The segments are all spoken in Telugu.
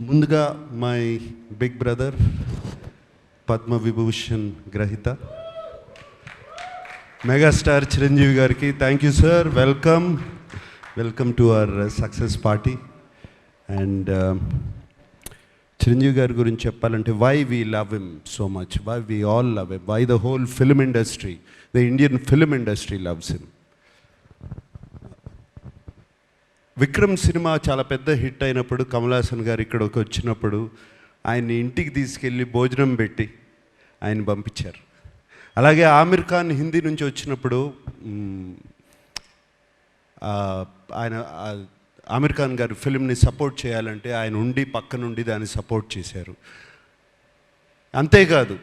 ముందుగా my big brother Padma Vibhushan గ్రహీత మెగాస్టార్ చిరంజీవి గారికి thank you sir. Welcome to our success party. And Chiranjeevi గారి గురించి చెప్పాలంటే why we love him so much, why we all love him, why the whole film industry, the Indian film industry loves him. Vikram సినిమా చాలా పెద్ద హిట్ అయినప్పుడు కమల్ హాసన్ గారు ఇక్కడికి వచ్చినప్పుడు ఆయన్ని ఇంటికి తీసుకెళ్ళి భోజనం పెట్టి ఆయన పంపించారు. అలాగే ఆమిర్ ఖాన్ హిందీ నుంచి వచ్చినప్పుడు ఆయన ఆమిర్ ఖాన్ గారు ఫిల్మ్ని సపోర్ట్ చేయాలంటే ఆయన ఉండి పక్క నుండి దాన్ని సపోర్ట్ చేశారు. అంతేకాదు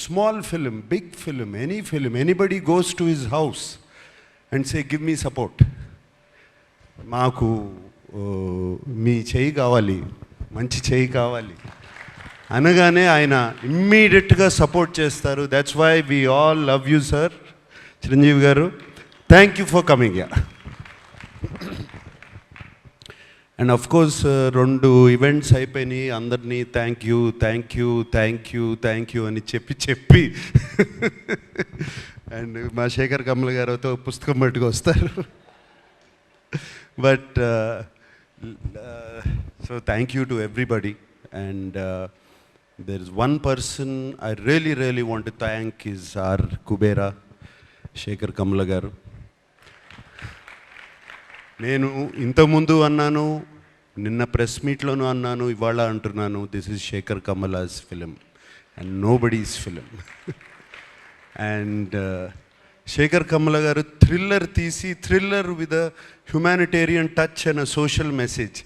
small film, big film, any film, anybody goes to his house and say give me support, మాకు మీ చేయి కావాలి, మంచి చేయి కావాలి అనగానే ఆయన ఇమ్మీడియట్గా సపోర్ట్ చేస్తారు. That's why we all love you sir Chiranjeevi garu. Thank you for coming yeah. And of course 2 events అయిపోయినాయి, అందరినీ థ్యాంక్ యూ అని చెప్పి అండ్ మా శేఖర్ కమల గారితో పుస్తకం పట్టుకు వస్తారు. But so thank you to everybody. And there is one person I really want to thank is our Kubera Shekhar Kamala garu. నేను ఇంతకుముందు అన్నాను, నిన్న ప్రెస్ మీట్లోనూ అన్నాను, ఇవాళ అంటున్నాను, this is Sekhar Kamala's film and nobody's film. And Sekhar Kamala garu thriller తీసి, thriller with a humanitarian touch and a social message,